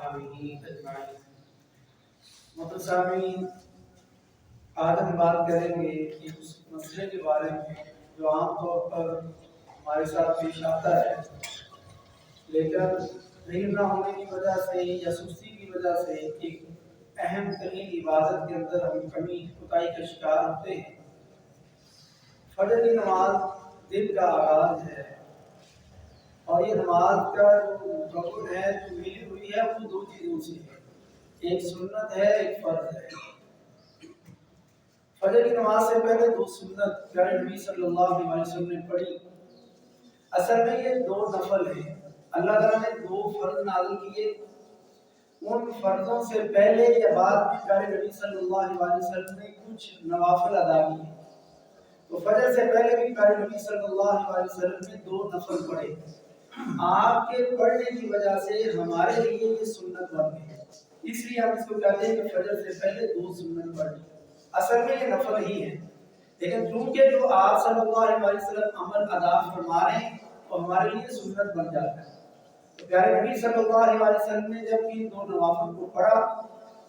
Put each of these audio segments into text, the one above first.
وأصحابه أجمعين. متسامعین، آج ہم بات کریں گے کہ اس مسئلے کے بارے میں جو عام طور پر ہمارے ساتھ پیش آتا ہے، لیکن علم نہ ہونے کی وجہ سے یا سستی کی وجہ سے ایک اہم ترین عبادت کے اندر ہم کمی کوتاہی کا شکار ہوتے ہیں۔ فجر کی نماز دن کا آغاز ہے، اور یہ نماز کا جو رکن ہے، جو ملی ہوئی ہے، وہ دو چیزوں سے ہے، ایک سنت ہے، ایک فرض ہے۔ فجر کی نماز سے پہلے دو سنت پیارے نبی صلی اللہ علیہ وسلم نے پڑھی۔ اصل میں یہ دو نفل ہیں، اللہ تعالیٰ نے دو فرض نازل کیے، ان فرضوں سے پہلے یا بعد میں پیارے نبی صلی اللہ علیہ وسلم نے کچھ نوافل ادا کیے۔ تو فجر سے پہلے بھی پیارے نبی صلی اللہ علیہ وسلم نے دو نفل پڑھے۔ آپ کے پڑھنے کی وجہ سے ہمارے لیے یہ سنت بن گئی ہے، اس لیے ہم اس کو کہتے ہیں کہ فجر سے پہلے دو سنت پڑھی۔ اصل میں یہ نفل ہی ہے، لیکن چونکہ جو آپ صلی اللہ علیہ وسلم عمل ادا فرما رہے ہیں وہ ہمارے لیے سنت بن جاتا ہے۔ تو پیارے نبی صلی اللہ علیہ وسلم نے جب ان دو نوافل کو پڑھا،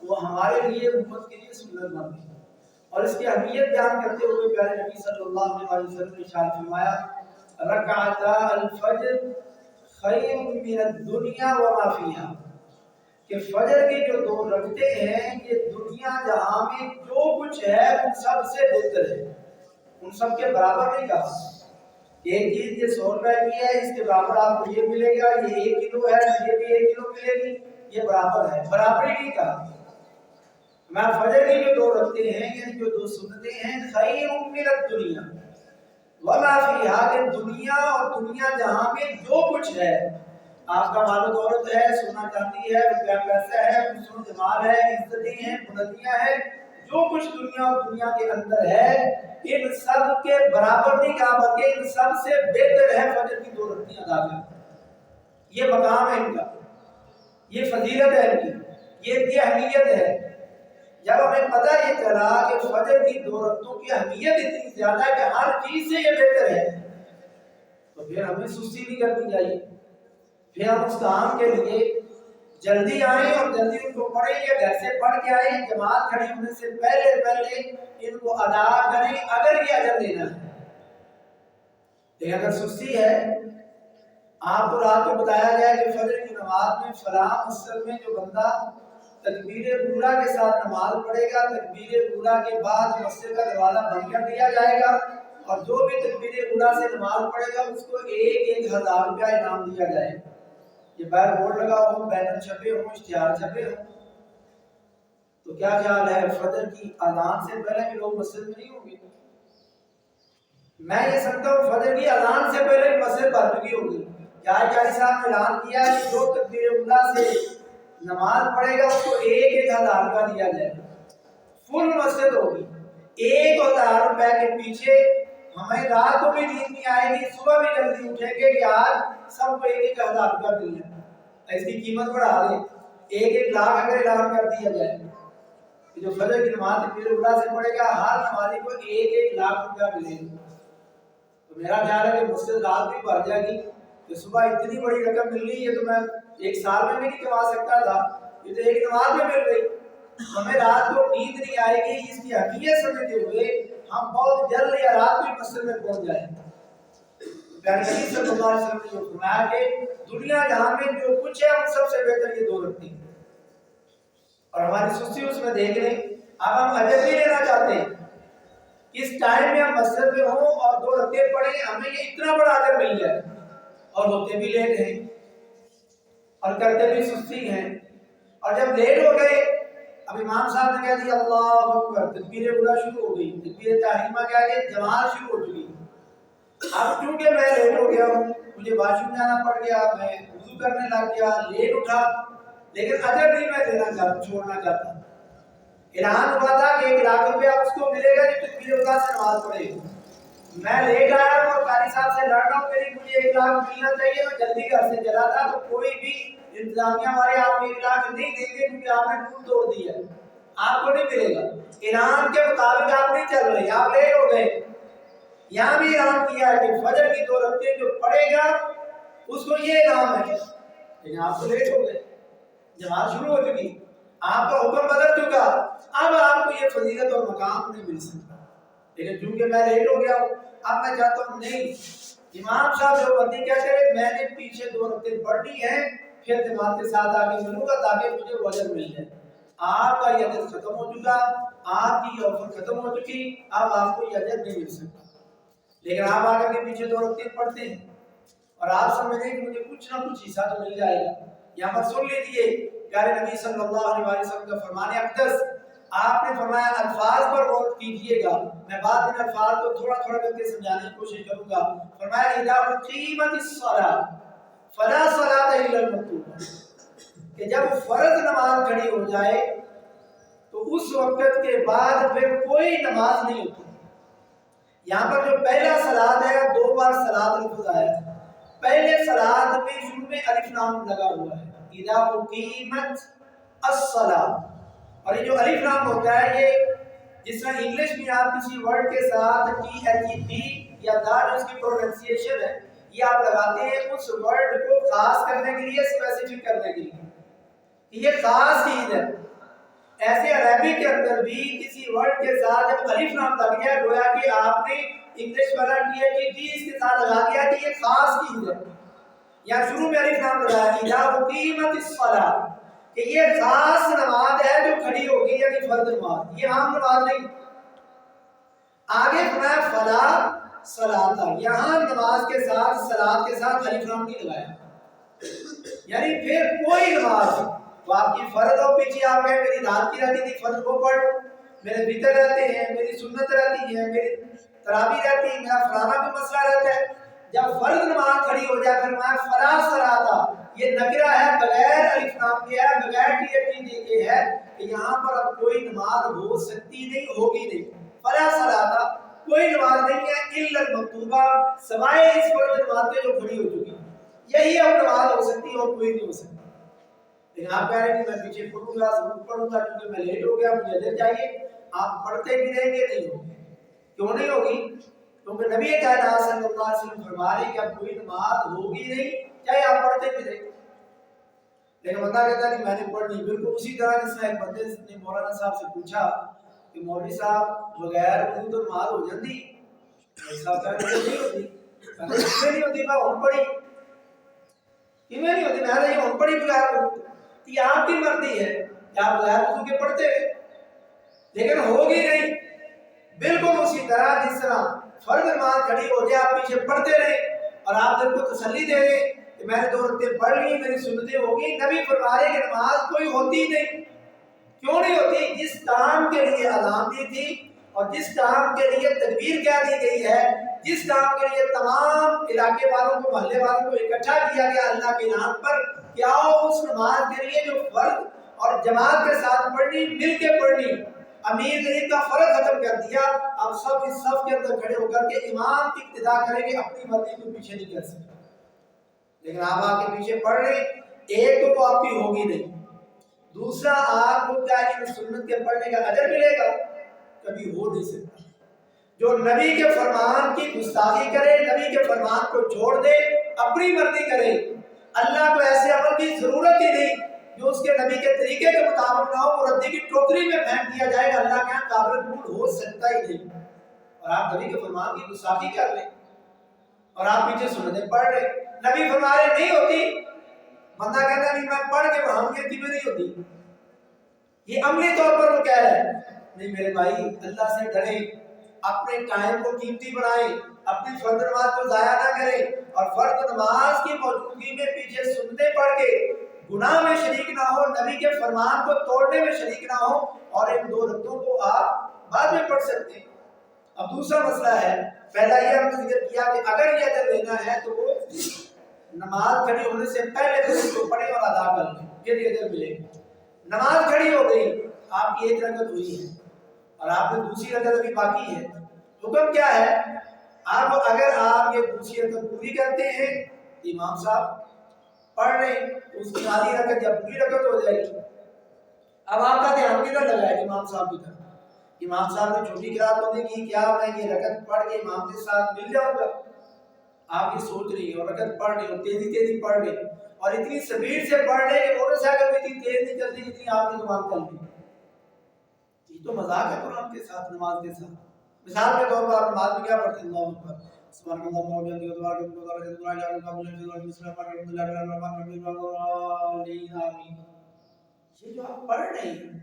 وہ ہمارے لیے امت کے لیے سنت بن گئی، اور اس کی اہمیت بیان کرتے ہوئے پیارے نبی صلی اللہ علیہ وسلم نے ارشاد فرمایا، رکعتا الفجر خیر من الدنیا وما فیہا، کہ فجر کی جو دو رکعتیں ہیں یہ دنیا جہاں میں جو کچھ ہے ان سب سے بہتر ہے، ان سب کے برابر نہیں کہا۔ ایک چیز یہ 100 روپے کی ہے، اس کے برابر آپ کو یہ ملے گا، یہ 1 کلو ہے، یہ بھی 1 کلو ملے گی، یہ برابر ہے، برابری نہیں کہا۔ میں فجر کی جو دو رکعتیں ہیں، یعنی جو دو سنتیں ہیں، خیر من الدنیا وما فیہا، کہ دنیا اور دنیا جہاں میں جو کچھ ہے، آپ کا مال و دولت ہے، سونا چاندی ہے، روپیہ پیسہ ہے، حسن و جمال ہے، عزتیں ہیں، بلندیاں ہیں، جو کچھ دنیا اور دنیا کے اندر ہے، ان سب کے برابر نہیں کہا، بلکہ ان سب سے بہتر ہے فجر کی دو رکعتیں ادا کرنا۔ یہ مقام ہے ان کا، یہ فضیلت ہے ان کی، یہ اہمیت ہے۔ جب ہمیں پتہ یہ چلا کہ فجر کی دو رکعتوں کی اہمیت اتنی زیادہ ہے کہ ہر چیز سے یہ بہتر ہے، تو پھر ہمیں سستی نہیں کرنی چاہیے، پھر ہم اس کام کے لیے جلدی آئیں اور جلدی ان کو پڑھیں، یا گھر سے پڑھ کے آئیں، جماعت کھڑی ہونے سے پہلے ان کو ادا کریں اگر یہ اجر لینا ہے۔ لیکن اگر سستی ہے، آپ کو رات کو بتایا گیا کہ فجر کی نماز میں فلاں مسجد میں جو بندہ تکبیر اولیٰ کے ساتھ نماز پڑھے گا، تکبیر اولیٰ کے بعد مسجد کا دروازہ بند کر دیا جائے گا، اور جو بھی تکبیر اولیٰ سے نماز پڑھے گا اس کو 1000 روپیہ انعام دیا جائے گا۔ یہ باہر بورڈ لگا ہو، بینر چھپے ہوں، اشتہار چھپے ہوں۔ تو کیا خیال ہے، فجر کی اذان سے پہلے بھی لوگ مسجد میں نہیں ہوں گے؟ میں یہ سمجھتا ہوں فجر کی اذان سے پہلے مسجد بھر چکی ہوگی۔ قاری صاحب نے اعلان کیا کہ جو تکبیر اولیٰ سے نماز پڑھے گا اس کو 1000 روپیہ دیا جائے گا، فل مسجد ہوگی۔ 1000 روپے کے پیچھے ہمیں رات کو بھی نیند نہیں آئے گی، صبح بھی جلدی اٹھیں گے کہ آج سب کو 1000 روپیہ مل جائے۔ اس کی قیمت بڑھا دیں، 1 لاکھ اگر اعلان کر دیا جائے کہ جو فجر کی نماز تکبیر اولیٰ سے پڑھے گا ہر نمازی کو 1 لاکھ روپیہ ملے گا، تو میرا خیال ہے کہ مسجد رات بھی بھر جائے گی کہ صبح اتنی بڑی رقم مل رہی ہے تو میں 1 سال میں بھی نہیں کما سکتا تھا، یہ تو ایک نماز میں مل گئی۔ ہمیں رات کو نیند نہیں آئے گی، اس کی اہمیت سمجھتے ہوئے ہم بہت جلد یا رات کو مسجد میں پہنچ جائیں۔ پیارے نبی صلی اللہ علیہ وسلم نے جو فرمایا کہ دنیا جہاں میں جو کچھ ہے ان سب سے بہتر یہ دو رکعتیں، اور ہماری سستی اس میں دیکھ لیں۔ اب ہم اجر بھی لینا چاہتے ہیں، اس ٹائم میں ہم مسجد میں ہوں اور 2 رکعتیں پڑھیں، ہمیں یہ اتنا بڑا اجر مل جائے، اور ہوتے بھی لیٹ ہیں اور کرتے بھی سستی ہیں، اور جب لیٹ ہو گئے، اب امام صاحب نے کہہ دیا اللہ اکبر، تکبیر اولیٰ شروع ہو گئی، تکبیر تحریمہ کہہ کے جماعت شروع ہو چکی۔ اب چونکہ میں لیٹ ہو گیا ہوں، مجھے واش روم جانا پڑ گیا، میں وضو کرنے لگ گیا، لیٹ اٹھا، لیکن اجر نہیں میں دینا چاہتا، چھوڑنا چاہتا۔ اعلان ہوا تھا کہ 1 لاکھ روپیہ اس کو ملے گا جو تکبیر اولیٰ سے نماز پڑھے گا۔ میں لیٹ آیا ہوں اور قاری صاحب سے لڑ رہا ہوں، مجھے 1 لاکھ ملنا چاہیے، میں جلدی گھر سے چلا تھا، تو کوئی بھی انتظامیہ والے آپ کو 1 لاکھ نہیں دیں گے کیونکہ آپ نے رول توڑ دیا ہے، آپ کو نہیں ملے گا۔ اعلان کے مطابق آپ نہیں چل رہے، آپ لیٹ ہو گئے۔ یہاں بھی اعلان کیا ہے کہ فجر کی 2 رکعتیں جو پڑھے گا اس کو یہ انعام ہے، لیکن آپ تو لیٹ ہو گئے۔ جماعت شروع ہو چکی، آپ کا حکم بدل چکا، اب آپ کو یہ فضیلت اور مقام نہیں مل سکتا۔ لیکن چونکہ میں لیٹ ہو گیا ہوں، اب میں چاہتا ہوں نہیں، امام صاحب جو بندی کیا کرے، میں نے پیچھے 2 رکعتیں پڑھنی ہے، پھر جماعت کے ساتھ آگے چلوں گا تاکہ مجھے وزن مل جائے۔ آپ کا یہ اجر ختم ہو چکا، آپ کی یہ آفر ختم ہو چکی، اب آپ کو یہ اجر نہیں مل سکتا۔ لیکن آپ آگے کے پیچھے 2 رکعتیں پڑھتے ہیں اور آپ سمجھیں کہ مجھے کچھ نہ کچھ حصہ تو مل جائے گا۔ یہاں پر سن لیجیے پیارے نبی صلی اللہ علیہ وسلم کا فرمان اقدس، آپ نے فرمایا الفاظ پر غور کیجیے گا، میں بعد میں الفاظ کو تھوڑا تھوڑا کر کے سمجھانے کی کوشش کروں گا۔ فرمایا اذا اقیمت الصلاۃ فلا صلاۃ الا المکتوبہ، کہ جب فرض نماز کھڑی ہو جائے تو اس وقت کے بعد پھر کوئی نماز نہیں ہوتی۔ یہاں پر جو پہلا صلاۃ ہے، 2 بار صلاۃ لفظ آیا ہے، پہلے صلاۃ میں شروع میں الف لام لگا ہوا ہے، اذا اقیمت الصلاۃ، اور یہ جو الف لام ہوتا ہے یہ جس طرح انگلش میں آپ کسی ورڈ کے ساتھ ٹی ایچ ای ڈی یا دال اس کی پروننسیشن ہے، یہ آپ لگاتے ہیں اس ورڈ کو خاص کرنے کے لیے، اسپیسیفک کرنے کے لیے، یہ خاص چیز ہے۔ ایسے عربی کے اندر بھی کسی ورڈ کے ساتھ جب الف لام لگ گیا گویا کہ آپ نے انگلش والا ٹی ایچ ای ڈی اس کے ساتھ لگا دیا کہ یہ خاص چیز ہے۔ یا شروع میں الف لام لگایا کہ اذا اقیمت الصلاۃ، کہ یہ خاص نماز ہے جو کھڑی ہوگی، یعنی فرض نماز، یہ عام نماز نہیں۔ آگے فرمایا فلا صلاۃ، یہاں نماز کے ساتھ صلاۃ کے ساتھ الف لام نہیں لگایا، یعنی پھر کوئی نماز تو آپ کی فرض ہو، پیچھے آپ کہیں میری رات کی رہتی تھی فرض کو پڑھ، میرے وتر رہتے ہیں، میری سنت رہتی ہے، میری تراویح رہتی ہے، میرا فلانا کوئی مسئلہ رہتا ہے، جب فرض نماز کھڑی ہو جائے فرمایا فلا صلاۃ، یہ نکرہ ہے، بغیر الف لام کے ہے، بغیر ٹی ایچ ای ڈی کے ہے، کہ یہاں پر اب کوئی نماز ہو سکتی نہیں، ہوگی نہیں۔ فلا صلاۃ، کوئی نماز نہیں ہے الا المکتوبہ، سوائے اس فرض نماز کے جو کھڑی ہو چکی، یہی اب نماز ہو سکتی اور کوئی نہیں ہو سکتی۔ لیکن آپ کہہ رہے ہیں کہ میں پیچھے پڑھوں گا، ضرور پڑھوں گا کیونکہ میں لیٹ ہو گیا، مجھے اجر چاہیے۔ آپ پڑھتے بھی رہیں گے، نہیں ہوگی۔ کیوں نہیں ہوگی؟ کیونکہ نبی کائنات صلی اللہ علیہ وسلم فرما رہے ہیں کہ اب کوئی نماز ہوگی نہیں چاہے آپ پڑھتے بھی رہیں۔ لیکن بندہ کہتا ہے کہ میں نے پڑھنی، بالکل اسی طرح جس طرح ایک بندے نے مولانا صاحب سے پوچھا کہ مولوی صاحب بغیر وضو تو نماز ہو جاتی؟ مولوی صاحب کہہ رہے نہیں ہوتی۔ کیوں نہیں ہوتی؟ میں ہن پڑھی، کیوں نہیں ہوتی؟ میں نے ہن پڑھی بغیر وضو، یہ آپ کی مرضی ہے کہ آپ بغیر وضو کے پڑھتے ہیں، لیکن ہوگی نہیں۔ بالکل اسی طرح جس طرح فرض نماز کھڑی ہو جائے آپ پیچھے پڑھتے رہے اور آپ دل کو تسلی دے رہے کہ میں نے 2 رکعتیں پڑھ لی، میری سنتیں ہوگی، نبی فرما رہے کہ نماز کوئی ہوتی نہیں۔ کیوں نہیں ہوتی؟ جس کام کے لیے اذان دی تھی اور جس کام کے لیے تکبیر کہہ دی گئی ہے، جس کام کے لیے تمام علاقے والوں کو، محلے والوں کو اکٹھا کیا گیا اللہ کے نام پر، کیا اس نماز کے لیے جو فرض اور جماعت کے ساتھ پڑھنی، مل کے پڑھنی، امیر نے کا فرق ختم کر دیا، اب سب اس صف کے اندر کھڑے ہو کر کے امام کی اقتدا کریں گے، اپنی مرضی کو پیچھے نہیں کر سکتے۔ لیکن آپ آ کے پیچھے پڑھ رہے، ایک تو آپ کی ہوگی نہیں، دوسرا آپ کو کیا ہے سنت کے پڑھنے کا اجر ملے گا، کبھی ہو نہیں سکتا۔ جو نبی کے فرمان کی گستاخی کرے، نبی کے فرمان کو چھوڑ دے، اپنی مرضی کرے، اللہ کو ایسے عمل کی ضرورت ہی نہیں جو اس کے نبی کے طریقے کے مطابق نہ ہو، اور ردی کی ٹوکری میں پھینک دیا جائے گا، اللہ کے یہاں قابل قبول ہو سکتا ہی نہیں۔ اور آپ نبی کے فرمان کی گستاخی کر لیں اور آپ پیچھے سنتیں پڑھ رہے، نبی فرما رہے نہیں ہوتی، بندہ کہتا نہیں میں پڑھ کے وہاں کی میں نہیں ہوتی، یہ عملی طور پر وہ کہہ رہا ہے نہیں میرے بھائی، اللہ سے ڈریں، اپنے ٹائم کو قیمتی بنائیں، اپنی فرض نماز کو ضائع نہ کریں، اور فرض نماز کی موجودگی میں پیچھے سنتیں پڑھ کے گناہ میں شریک نہ ہو، نبی کے فرمان کو توڑنے میں شریک نہ ہو، اور ان 2 رکعتوں کو آپ بعد میں پڑھ سکتے ہیں۔ اب دوسرا مسئلہ ہے، پہلا یہ ہم نے ذکر کیا کہ اگر یہ اجر لینا ہے تو وہ نماز کھڑی ہونے سے پہلے فرض کو پڑھیں اور ادا کر لیں، پھر یہ اجر ملے گا۔ نماز کھڑی ہو گئی، آپ کی 1 رکعت ہوئی ہے اور آپ نے دوسری رکعت ابھی باقی ہے، حکم کیا ہے؟ آپ اگر آپ یہ دوسری رکعت پوری کرتے ہیں، امام صاحب پڑھ رہے ہیں، اس کی آدھی رکعت جب پوری رکعت ہو جائے گی، اب آپ کا دھیان کدھر لگا ہے؟ امام صاحب کی طرف۔ امام صاحب نے چھوٹی قرات ہونے کی، کیا میں یہ رکعت پڑھ کے امام کے ساتھ مل جاؤں گا؟ آپ یہ سوچ رہی ہے اور رکعت پڑھ رہی اور تیزی تیزی پڑھ رہی، اور اتنی سپیڈ سے پڑھ لیں کہ موٹر سائیکل بھی اتنی تیز نہیں چلتی جتنی آپ کی زبان چل رہی ہے۔ یہ تو مذاق ہے قرآن کے ساتھ، نماز کے ساتھ۔ مثال کے طور پر آپ نماز میں کیا پڑھتے ہیں؟ اللہ اکبر، سبحان اللہ وبحمدہ، سبحان اللہ، یہ جو آپ پڑھ رہے ہیں،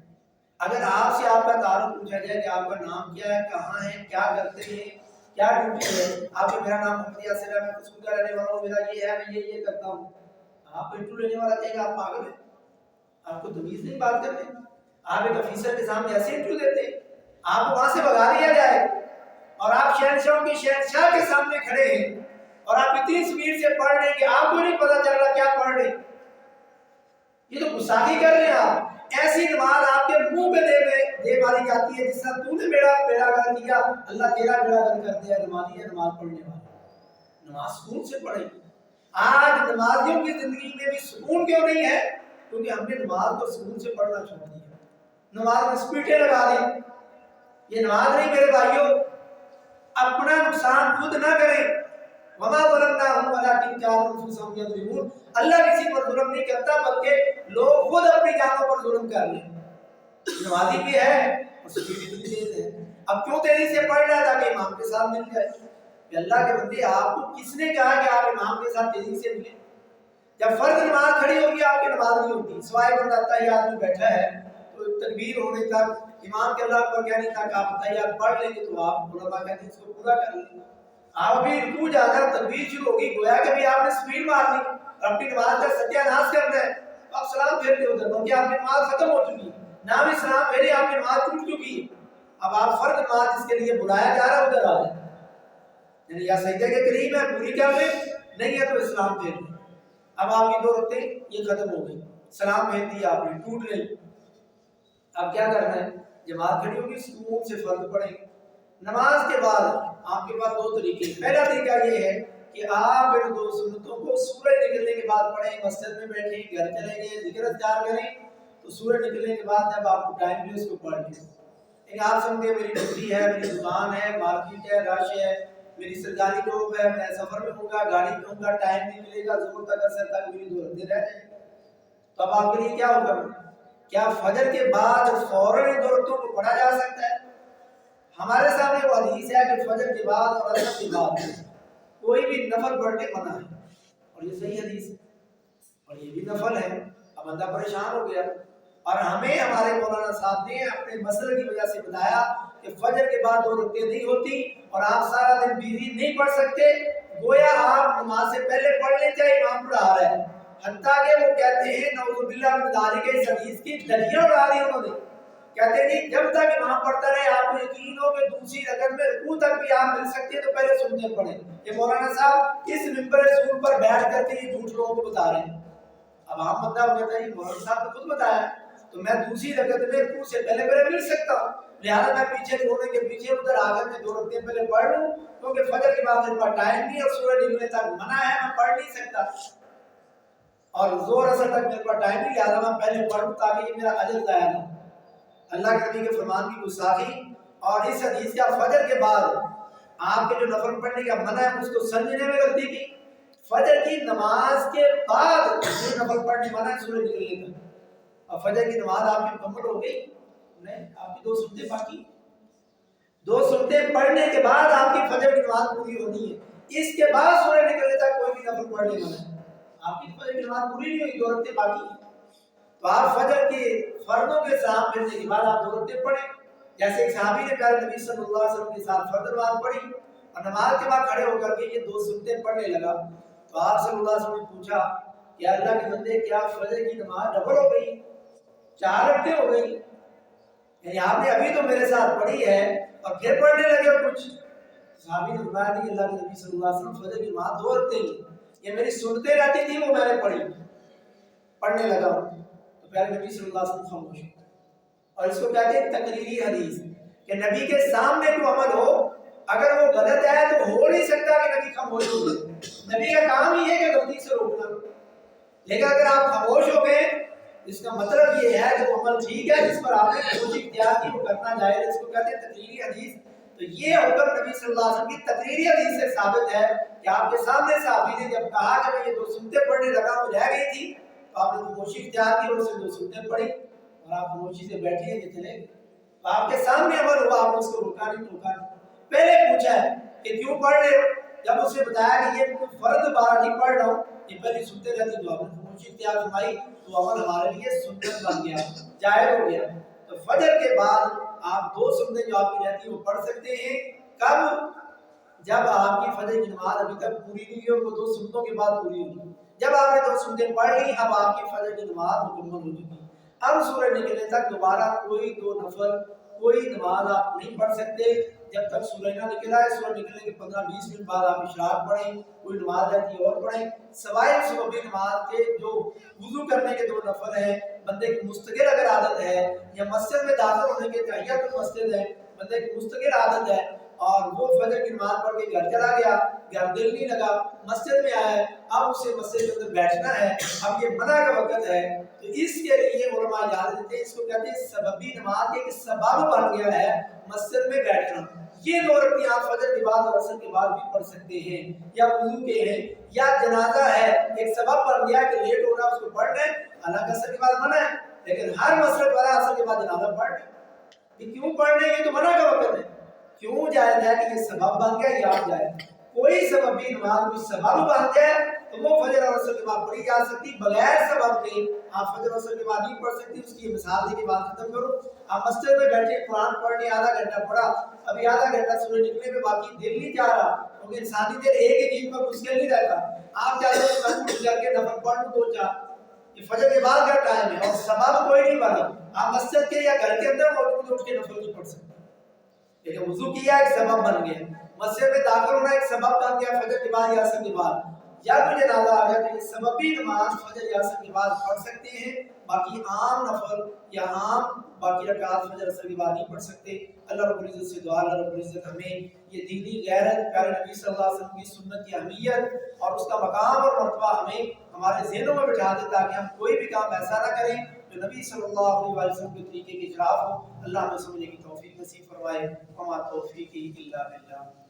اگر آپ سے آپ کا تعارف پوچھا جائے کہ آپ کا نام کیا ہے، کہاں ہے، کیا کرتے ہیں، کیا ڈیوٹی ہے، آپ کو میرا نام محمد یاسر ہے، میں قصور کا رہنے والا ہوں، میرا یہ ہے، میں یہ کرتا ہوں، آپ کو انٹرویو لینے والا کہے گا آپ پاگل ہیں، آپ کو تمیز نہیں بات کرتے، آپ ایک افیسر کے سامنے ایسے انٹرویو دیتے ہیں، آپ کو وہاں سے بھگا دیا جائے اور آپ شہنشاہوں کی شہنشاہ کے سامنے کھڑے ہیں اور آپ اتنی سپیڈ سے پڑھ رہے ہیں کہ آپ کو نہیں پتا چل رہا کیا پڑھ رہے ہیں۔ یہ تو گستاخی کر رہے ہیں آپ۔ ایسی نماز آپ کے منہ پہ دے ماری جاتی ہے جس طرح تو نے میرا بیڑا گرک کیا، اللہ تیرا بیڑا گرک کر دیا۔ نمازی ہے نماز پڑھنے والا، نماز سکون سے پڑھے۔ آج نمازیوں کی زندگی میں بھی سکون کیوں نہیں ہے؟ کیونکہ ہم نے نماز کو سکون سے پڑھنا چھوڑ دیا، نماز میں سپیٹیں لگا دی۔ یہ نماز نہیں میرے بھائیوں، اپنا نقصان خود نہ کریں۔ وما ظلمناہم ولکن کانوا انفسہم یظلمون، اللہ کسی پر ظلم نہیں کرتا بلکہ لوگ خود اپنی جانوں پر ظلم کر رہے ہیں۔ نمازی بھی ہے اور سپیڈ بھی تیز ہے، اب کیوں تیزی سے پڑھ رہا ہے؟ تاکہ امام کے ساتھ مل جائے۔ کہ اللہ کے بندے، آپ کو کس نے کہا کہ آپ امام کے ساتھ تیزی سے ملیں؟ جب فرض نماز کھڑی ہوگی آپ کی نماز نہیں ہوتی، سوائے بندہ تحیات میں بیٹھا ہے تو تکبیر ہونے تک، امام کے اللہ اکبر کہنے تک آپ تحیات پڑھ لیں گے تو آپ علماء کہتے ہیں اس کو پورا کر لیں۔ آپ بھی رکوع جا کر تکبیر شروع ہوگی، گویا کہ بھی آپ نے سپیڈ مارنی اور اپنی نماز کا ستیہ ناش کرنا ہے، آپ سلام پھیرتے ادھر، بلکہ آپ کی نماز ختم ہو چکی، نہ بھی سلام پھیرے آپ کی نماز ٹوٹ چکی ہے۔ اب آپ فرض نماز جس کے لیے بلایا جا رہا ہے ادھر آ جائیں، یعنی یا سجدے کے قریب ہے پوری کر لیں، نہیں ہے تو اسلام پھیر لیں۔ اب آپ کی 2 رکعتیں یہ ختم ہو گئی، سلام پھیر دیا آپ نے، ٹوٹ گئی۔ اب کیا کرنا ہے؟ جماعت کھڑی ہوگی، سکون سے فرض پڑھیں۔ نماز کے بعد آپ کے پاس 2 طریقے، پہلا طریقہ یہ ہے کہ آپ ان 2 سنتوں کو سورج نکلنے کے بعد پڑھیں، مسجد میں بیٹھیں، گھر چلیں گے، ذکر اذکار کریں تو سورج نکلنے کے بعد جب آپ کو ٹائم ملے اس کو پڑھ لیں۔ لیکن آپ سمجھیں میری ڈیوٹی ہے، میری دکان ہے، مارکیٹ ہے، رش ہے، میری سرکاری جاب ہے، میں سفر میں ہوں گا، گاڑی میں ہوں گا، ٹائم نہیں ملے گا، ظہر تک اثر تک میری 2 رکعتیں رہ جائیں، تو اب آپ کے لیے کیا ہوگا؟ کیا فجر کے بعد فوراً ان 2 رکعتوں کو پڑھا جا سکتا ہے؟ ہمارے سامنے وہ حدیث ہے کہ فجر کے بعد اور عصر کے بعد کوئی بھی نفل پڑھنے منع ہے، اور یہ صحیح حدیث ہے اور یہ بھی نفل ہے۔ اب بندہ پریشان ہو گیا، اور ہمیں ہمارے مولانا صاحب نے اپنے مسئلے کی وجہ سے بتایا کہ فجر کے بعد 2 رکعتیں نہیں ہوتی اور آپ سارا دن بیوی نہیں پڑھ سکتے، گویا آپ نماز سے پہلے پڑھ لیں چاہے امام پڑھا رہا ہے۔ حتیٰ کہ وہ کہتے ہیں نعوذ باللہ من ذالک، اس حدیث کی دلیاں اڑا دی انہوں نے، کہتے ہیں جی جب تک امام پڑھتا رہے آپ کو یقین ہو کہ دوسری رکعت میں رکوع تک بھی آپ مل سکتے ہیں تو پہلے سنتیں پڑھیں۔ یہ مولانا صاحب اس منبر رسول پر بیٹھ کر کے یہ جھوٹ لوگوں کو بتا رہے ہیں۔ اب عام بندہ کہتا ہے مولانا صاحب نے خود بتایا تو میں دوسری رکعت میں رکوع سے پہلے مل سکتا ہوں، لہٰذا میں پیچھے چھوڑنے کے پیچھے ادھر آ کر میں 2 رکعتیں پہلے پڑھ لوں، کیونکہ فجر کے بعد میرے پاس ٹائم نہیں اور سورج نکلنے تک منع ہے، میں پڑھ نہیں سکتا، اور ظہر اثر تک میرے پاس ٹائم نہیں، لہٰذا میں پہلے پڑھوں تاکہ یہ میرا اجر ضائع نہ ہو۔ اللہ کے نبی کے فرمان کی گستاخی اور اس حدیث کا فجر کے بعد آپ کے جو نفل پڑھنے کا منع ہے اس کو سمجھنے میں غلطی کی۔ فجر کی نماز کے بعد جو نفل پڑھنے منع ہے سورج نکلنے تک، اور فجر کی نماز آپ کی مکمل ہو گئی نہیں، آپ کی 2 سنتیں باقی، 2 سنتیں پڑھنے کے بعد آپ کی فجر کی نماز پوری ہونی ہے، اس کے بعد سورج نکلنے تک کوئی بھی نفل پڑھنے منع ہے، آپ کی فجر کی نماز پوری نہیں ہوئی، 2 رکعتیں باقی ہیں، تو آپ فجر کے فرضوں کے سلام پھیرنے کے بعد آپ 2 رکعتیں پڑھیں، جیسے ایک صحابی نے پیارے نبی صلی اللہ علیہ وسلم کے ساتھ فرض نماز پڑھی اور نماز کے بعد کھڑے ہو کر کے یہ 2 سنتیں پڑھنے لگا، تو آپ صلی اللہ علیہ وسلم نے پوچھا کہ اللہ کے بندے کیا فجر کی نماز ڈبل ہو گئی، 4 رکعتیں ہو گئی؟ یعنی آپ نے ابھی تو میرے ساتھ پڑھی ہے اور پھر پڑھنے لگے کچھ؟ صحابی نے فرمایا کہ اللہ کے نبی صلی اللہ علیہ وسلم فجر کی نماز 2 رکعتیں کی، یہ میری سنتیں رہتی تھی وہ میں نے پڑھی، پڑھنے لگا تو پیارے نبی صلی اللہ علیہ وسلم خاموش، اور اس کو کہتے ہیں تقریری حدیث، کہ نبی کے سامنے کوئی عمل ہو اگر وہ غلط ہے تو ہو نہیں سکتا کہ نبی خاموش ہو گئے، نبی کا کام ہی ہے کہ غلطی سے روکنا، لیکن اگر آپ خاموش ہو گئے اس کا مطلب یہ ہے کہ وہ عمل ٹھیک ہے جس پر آپ نے کوشش اختیار کی وہ کرنا جائز، اس کو کہتے ہیں تقریری حدیث۔ تو یہ حکم نبی صلی اللہ علیہ وسلم کی تقریری حدیث سے ثابت ہے کہ آپ کے سامنے صحابی نے جب کہا کہ میں یہ 2 سنتیں پڑھنے لگا وہ رہ گئی تھی تو آپ نے خاموشی اختیار کی اور اسے 2 سنتیں پڑھی اور آپ خاموشی سے بیٹھے ہیں کہ چلے تو آپ کے سامنے عمل ہوا آپ نے اس کو روکا نہیں ٹوکا نہیں پہلے پوچھا ہے کہ کیوں پڑھ رہے ہو جب اسے بتایا کہ یہ کوئی فرض دوبارہ نہیں پڑھ رہا ہوں یہ پہلے سنتے رہتے تو آپ نے خاموشی اختیار فرمائی تو عمل ہمارے لیے سنت بن گیا جائز ہو گیا تو فجر کے بعد آپ 2 سنتیں جو آپ کی رہتی وہ پڑھ سکتے ہیں کب جب آپ کی فجر کی نماز ابھی تک پوری نہیں ہو وہ 2 سنتوں کے بعد پوری ہوگی جب آپ نے 2 سنتیں پڑھ لی اب آپ کی فجر کی نماز مکمل ہو چکی اب سورج نکلنے تک دوبارہ کوئی 2 نفل کوئی نماز آپ نہیں پڑھ سکتے جب تک سورج نہ نکلا ہے سورج نکلنے کے 15-20 منٹ بعد آپ اشراق پڑھیں کوئی نماز رہتی اور پڑھیں سوائے صبح نماز کے جو وضو کرنے کے 2 نفل ہیں بندے کی مستقل اگر عادت ہے یا مسجد میں داخل ہونے کے تحیت المسجد ہے بندے کی مستقل عادت ہے اور وہ فجر کی نماز پڑھ کے گھر چلا گیا گھر دل نہیں لگا مسجد میں آیا ہے اب اسے مسجد کے اندر بیٹھنا ہے اب یہ منع کا وقت ہے تو اس کے لیے علماء اجازت دیتے ہیں اس کو کہتے ہیں سببی نماز ایک سبب بن گیا ہے مسجد میں بیٹھنا یہ 2 رکعتیں آپ فجر کے بعد اور عصر کے بعد بھی پڑھ سکتے ہیں یا وضو کے ہیں یا جنازہ ہے ایک سبب بن گیا کہ لیٹ ہو رہا اس کو پڑھنا ہے حالانکہ عصر کے بعد منع ہے لیکن ہر مسجد والا عصر کے بعد جنازہ پڑھنا ہے یہ کیوں پڑھنا ہے یہ تو منع کا وقت ہے کیوں جائز ہے کہ یہ سبب بن گیا یا آپ جائز کوئی سببی نماز کوئی سبب بن جائے تو وہ فجر اور عصر کے بعد پڑھی جا سکتی بغیر سبب کے آپ فجر اور عصر کے بعد نہیں پڑھ سکتی اس کی مثال دے کے بات ختم کرو آپ مسجد میں بیٹھے قرآن پڑھنے آدھا گھنٹہ پڑھا ابھی آدھا گھنٹہ سورج نکلنے میں باقی دل نہیں جا رہا کیونکہ انسانی دل ایک ہی چیز پر مشکل نہیں رہتا آپ چاہتے ہیں کہ کر کے نفل پڑھ لوں 2-4 یہ فجر کے بعد کا ٹائم ہے اور سبب کوئی نہیں بنا آپ مسجد کے یا گھر کے اندر موجود اٹھ کے نفل نہیں پڑھ سکتے لیکن وضو کیا ایک سبب بن گیا مسجد میں داخل ہونا ایک سبب بن گیا فجر کے بعد یا عصر کے بعد یا کوئی جنازہ آ گیا تو یہ سببی نماز فجر یا عصر کے بعد پڑھ سکتے ہیں باقی عام نفل یا عام باقی رکعات فجر عصر کے بعد نہیں پڑھ سکتے اللہ رب العزت سے دعا اللہ رب العزت ہمیں یہ دینی غیرت پیارے نبی صلی اللہ علیہ وسلم کی سنت کی اہمیت اور اس کا مقام اور مرتبہ ہمیں ہمارے ذہنوں میں بٹھا دے تاکہ ہم کوئی بھی کام ایسا نہ کریں جو نبی صلی اللہ علیہ وسلم کے طریقے کے خلاف ہو اللہ ہمیں سمجھنے کی توفیق نصیب فرمائے وما توفیقی الا باللہ